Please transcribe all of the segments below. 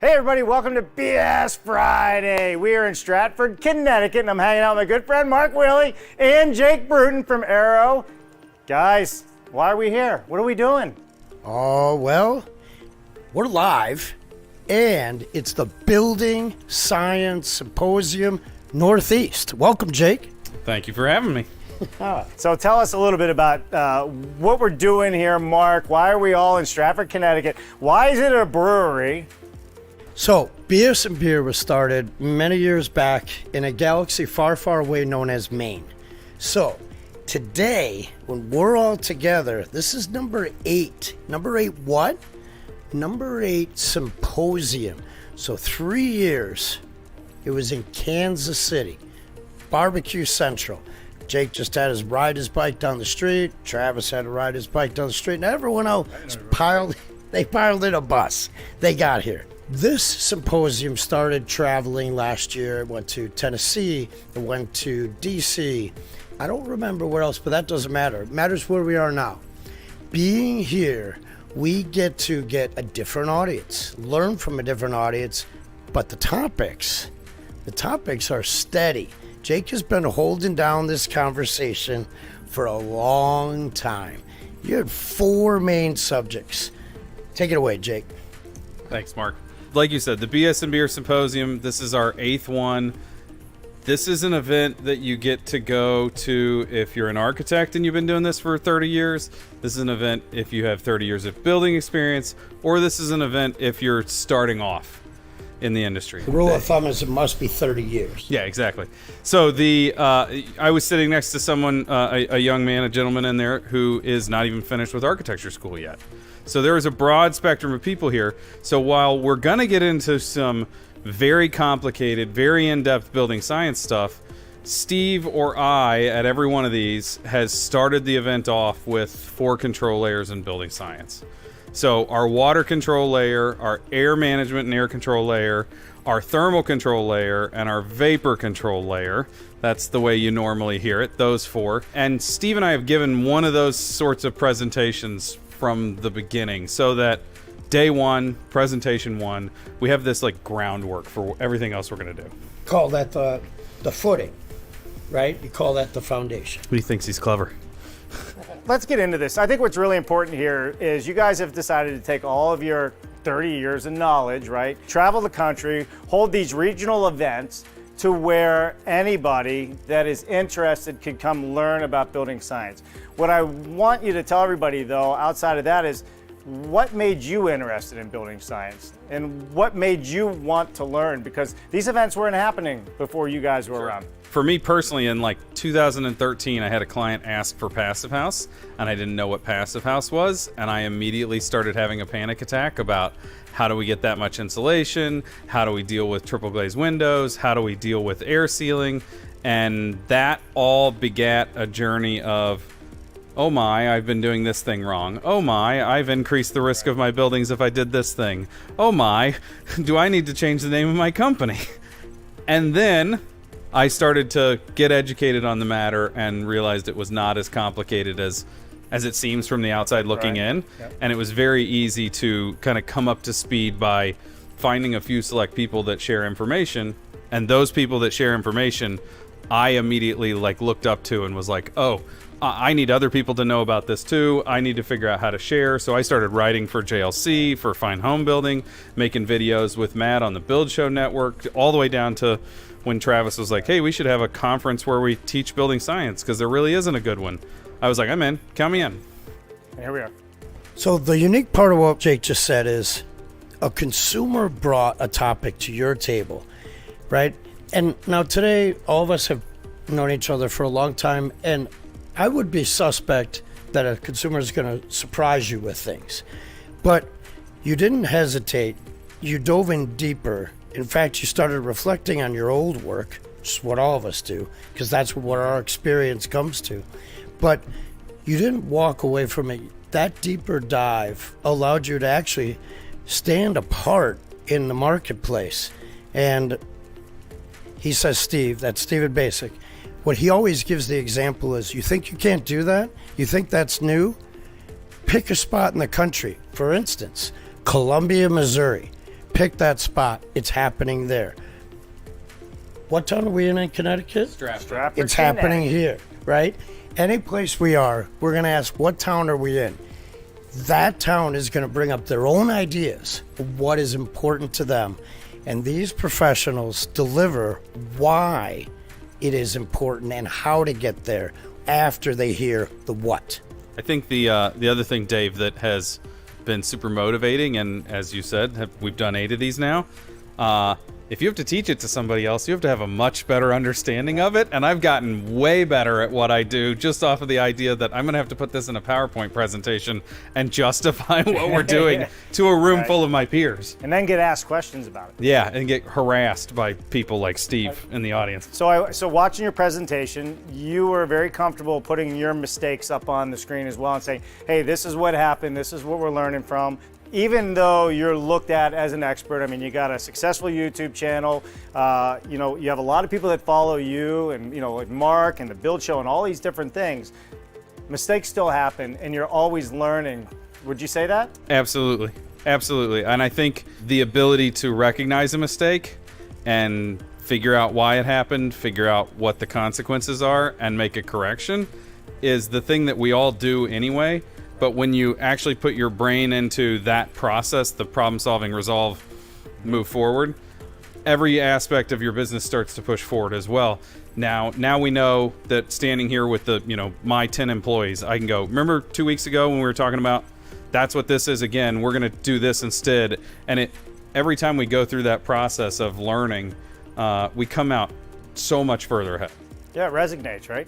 Hey everybody, welcome to BS Friday. We are in Stratford, Connecticut, and I'm hanging out with my good friend Mark Willey and Jake Bruton from Aero. Guys, why are we here? What are we doing? Oh, well, we're live, and it's the Building Science Symposium Northeast. Welcome, Jake. Thank you for having me. So tell us a little bit about what we're doing here, Mark. Why are we all in Stratford, Connecticut? Why is it a brewery? So, BS and Beer was started many years back in a galaxy far, far away known as Maine. So, today, when we're all together, this is number 8. Number 8 what? Number 8 Symposium. So 3 years, it was in Kansas City, Barbecue Central. Jake just had to ride his bike down the street. Travis had to ride his bike down the street. And everyone else piled in a bus. They got here. This symposium started traveling last year. It went to Tennessee. It went to DC. I don't remember where else, but that doesn't matter. It matters where we are now. Being here, we get to get a different audience, learn from a different audience, but the topics are steady. Jake has been holding down this conversation for a long time. You had 4 main subjects. Take it away, Jake. Thanks, Mark. Like you said, the BS and Beer Symposium, this is our 8th one. This is an event that you get to go to if you're an architect and you've been doing this for 30 years. This is an event if you have 30 years of building experience, or this is an event if you're starting off in the industry. The rule of thumb is it must be 30 years. Yeah, exactly. So I was sitting next to someone, a young man, a gentleman in there who is not even finished with architecture school yet. So there is a broad spectrum of people here. So while we're going to get into some very complicated, very in-depth building science stuff, Steve or I, at every one of these, has started the event off with 4 control layers in building science. So our water control layer, our air management and air control layer, our thermal control layer, and our vapor control layer. That's the way you normally hear it, those 4. And Steve and I have given one of those sorts of presentations from the beginning, so that day 1, presentation 1, we have this like groundwork for everything else we're going to do. Call that the footing, right? You call that the foundation. He thinks he's clever. Let's get into this. I think what's really important here is you guys have decided to take all of your 30 years of knowledge, right? Travel the country, hold these regional events to where anybody that is interested could come learn about building science. What I want you to tell everybody, though, outside of that, is what made you interested in building science and what made you want to learn? Because these events weren't happening before you guys were around. For me personally, in like 2013, I had a client ask for Passive House, and I didn't know what Passive House was, and I immediately started having a panic attack about how do we get that much insulation, how do we deal with triple glazed windows, how do we deal with air sealing, and that all begat a journey of, oh my, I've been doing this thing wrong. Oh my, I've increased the risk of my buildings if I did this thing. Oh my, do I need to change the name of my company? And then I started to get educated on the matter and realized it was not as complicated as it seems from the outside looking in. Yep. And it was very easy to kind of come up to speed by finding a few select people that share information. And those people that share information, I immediately looked up to and was like, oh, I need other people to know about this too. I need to figure out how to share. So I started writing for JLC, for Fine Home Building, making videos with Matt on the Build Show Network, all the way down to when Travis was like, hey, we should have a conference where we teach building science because there really isn't a good one. I was like, I'm in. Count me in. Here we are. So the unique part of what Jake just said is a consumer brought a topic to your table, right? And now today, all of us have known each other for a long time, and I would be suspect that a consumer is going to surprise you with things. But you didn't hesitate. You dove in deeper. In fact, you started reflecting on your old work, which is what all of us do, because that's what our experience comes to. But you didn't walk away from it. That deeper dive allowed you to actually stand apart in the marketplace. And he says, Steve, that's Steve at Basic. What he always gives the example is, you think you can't do that? You think that's new? Pick a spot in the country. For instance, Columbia, Missouri. pick that spot. It's happening there. What town are we in Connecticut? Stratford, It's happening Connecticut. here, right? Any place we are, we're going to ask, what town are we in? That town is going to bring up their own ideas of what is important to them. And these professionals deliver why it is important and how to get there after they hear the what. I think the other thing, Dave, that has been super motivating, and as you said, we've done 8 of these now. If you have to teach it to somebody else, you have to have a much better understanding of it. And I've gotten way better at what I do just off of the idea that I'm going to have to put this in a PowerPoint presentation and justify what we're doing to a room full of my peers. And then get asked questions about it. Yeah, and get harassed by people like Steve in the audience. So watching your presentation, you were very comfortable putting your mistakes up on the screen as well and saying, hey, this is what happened, this is what we're learning from. Even though you're looked at as an expert, I mean, you got a successful YouTube channel, you have a lot of people that follow you and, like Mark and the Build Show and all these different things. Mistakes still happen and you're always learning. Would you say that? Absolutely. Absolutely. And I think the ability to recognize a mistake and figure out why it happened, figure out what the consequences are, and make a correction is the thing that we all do anyway. But when you actually put your brain into that process, the problem solving, resolve, move forward, every aspect of your business starts to push forward as well. Now we know that standing here with my 10 employees, I can go, remember 2 weeks ago when we were talking about that's what this is again, we're going to do this instead. And every time we go through that process of learning, we come out so much further ahead. Yeah, it resonates, right?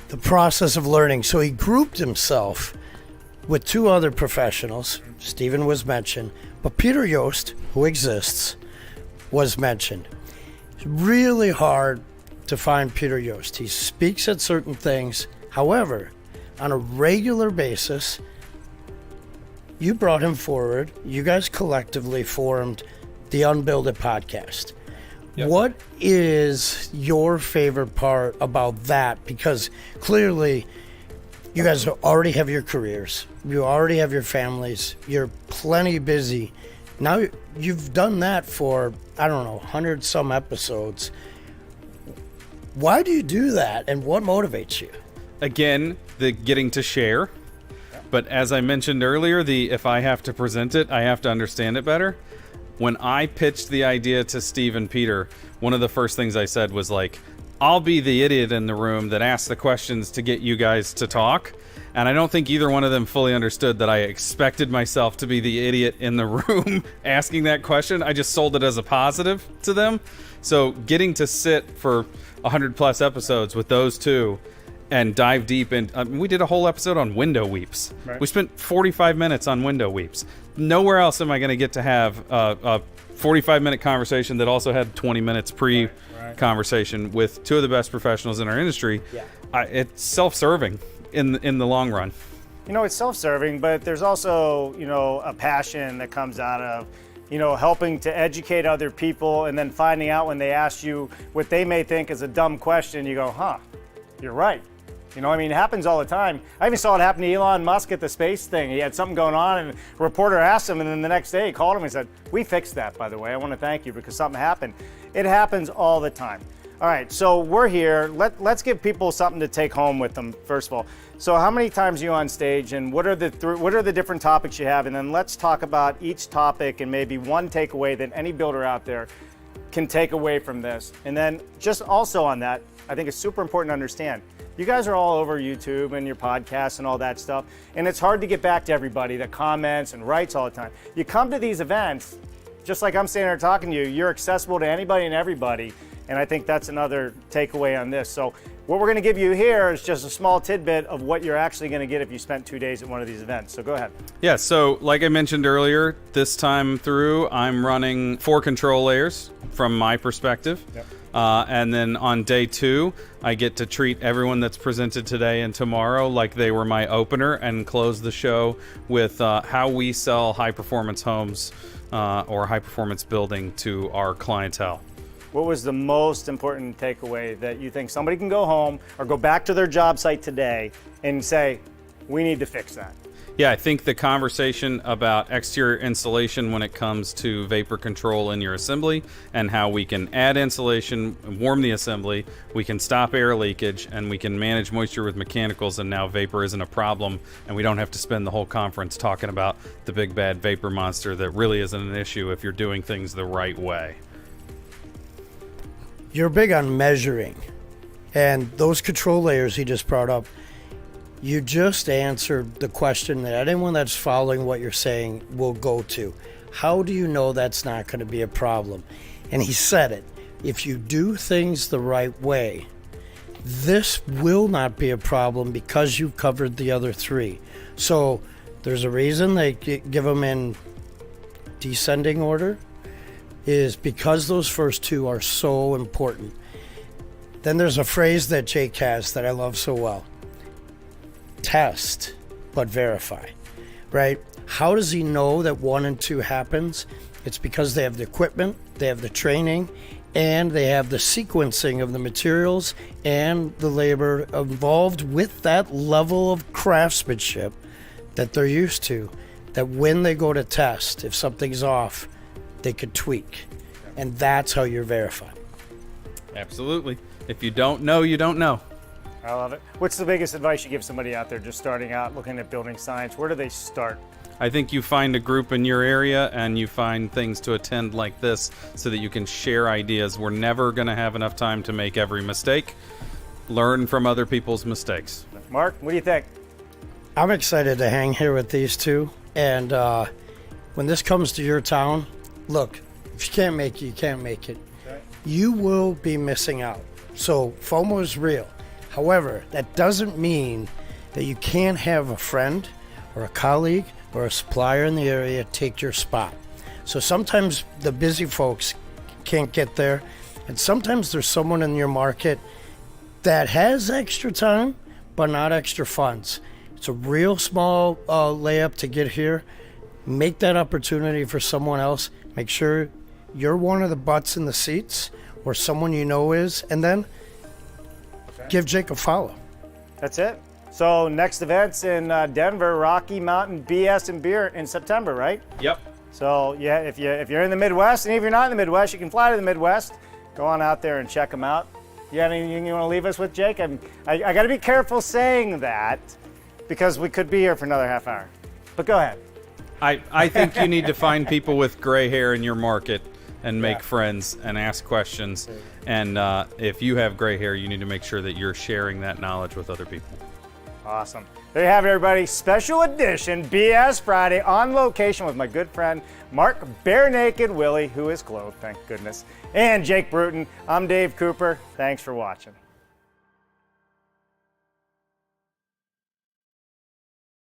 The process of learning. So he grouped himself with 2 other professionals. Stephen was mentioned, but Peter Yost, who exists, was mentioned. It's really hard to find Peter Yost. He speaks at certain things. However, on a regular basis, you brought him forward. You guys collectively formed the Unbuilded podcast. Yep. What is your favorite part about that? Because clearly, you guys already have your careers. You already have your families. You're plenty busy. Now you've done that for, 100 some episodes. Why do you do that, and what motivates you? Again, the getting to share. But as I mentioned earlier, if I have to present it, I have to understand it better. When I pitched the idea to Steve and Peter, one of the first things I said was like, I'll be the idiot in the room that asks the questions to get you guys to talk. And I don't think either one of them fully understood that I expected myself to be the idiot in the room asking that question. I just sold it as a positive to them. So getting to sit for 100 plus episodes with those 2 and dive deep in, we did a whole episode on window weeps. Right. We spent 45 minutes on window weeps. Nowhere else am I going to get to have a 45-minute conversation that also had 20 minutes conversation with 2 of the best professionals in our industry. Yeah. It's self-serving in the long run. It's self-serving, but there's also, a passion that comes out of, helping to educate other people and then finding out when they ask you what they may think is a dumb question, you go, huh, you're right. It happens all the time. I even saw it happen to Elon Musk at the space thing. He had something going on and a reporter asked him, and then the next day he called him and said, we fixed that, by the way. I want to thank you because something happened. It happens all the time. All right, so we're here. Let's give people something to take home with them, first of all. So how many times are you on stage, and what are the different topics you have? And then let's talk about each topic and maybe one takeaway that any builder out there can take away from this. And then just also on that, I think it's super important to understand, you guys are all over YouTube and your podcasts and all that stuff, and it's hard to get back to everybody that comments and writes all the time. You come to these events, just like I'm standing here talking to you, you're accessible to anybody and everybody, and I think that's another takeaway on this. So what we're going to give you here is just a small tidbit of what you're actually going to get if you spent 2 days at one of these events. So go ahead. Yeah, so like I mentioned earlier, this time through, I'm running 4 control layers from my perspective. Yep. And then on day 2, I get to treat everyone that's presented today and tomorrow like they were my opener and close the show with how we sell high-performance homes or high-performance building to our clientele. What was the most important takeaway that you think somebody can go home or go back to their job site today and say, we need to fix that? Yeah, I think the conversation about exterior insulation when it comes to vapor control in your assembly and how we can add insulation, warm the assembly, we can stop air leakage, and we can manage moisture with mechanicals, and now vapor isn't a problem, and we don't have to spend the whole conference talking about the big bad vapor monster that really isn't an issue if you're doing things the right way. You're big on measuring, and those control layers he just brought up, you just answered the question that anyone that's following what you're saying will go to. How do you know that's not going to be a problem? And he said it. If you do things the right way, this will not be a problem because you've covered the other three. So there's a reason they give them in descending order, is because those first two are so important. Then there's a phrase that Jake has that I love so well. Test, but verify, right? How does he know that 1 and 2 happens? It's because they have the equipment, they have the training, and they have the sequencing of the materials and the labor involved with that level of craftsmanship that they're used to, that when they go to test, if something's off, they could tweak. And that's how you're verified. Absolutely. If you don't know, you don't know. I love it. What's the biggest advice you give somebody out there just starting out looking at building science? Where do they start? I think you find a group in your area and you find things to attend like this so that you can share ideas. We're never going to have enough time to make every mistake. Learn from other people's mistakes. Mark, what do you think? I'm excited to hang here with these two. And when this comes to your town, look, if you can't make it, you can't make it. Okay. You will be missing out. So FOMO is real. However, that doesn't mean that you can't have a friend or a colleague or a supplier in the area take your spot. So sometimes the busy folks can't get there, and sometimes there's someone in your market that has extra time but not extra funds. It's a real small layup to get here. Make that opportunity for someone else. Make sure you're one of the butts in the seats, or someone you know is, and then give Jake a follow. That's it. So next event's in Denver, Rocky Mountain BS and Beer in September, right? Yep. So yeah, if you're in the Midwest, and if you're not in the Midwest, you can fly to the Midwest. Go on out there and check them out. You have anything you want to leave us with, Jake? I got to be careful saying that because we could be here for another half hour. But go ahead. I think you need to find people with gray hair in your market and make Yeah. friends and ask questions. And if you have gray hair, you need to make sure that you're sharing that knowledge with other people. Awesome. There you have it, everybody. Special edition BS Friday on location with my good friend Mark Bare Naked Willie, who is clothed, thank goodness, and Jake Bruton. I'm Dave Cooper. Thanks for watching.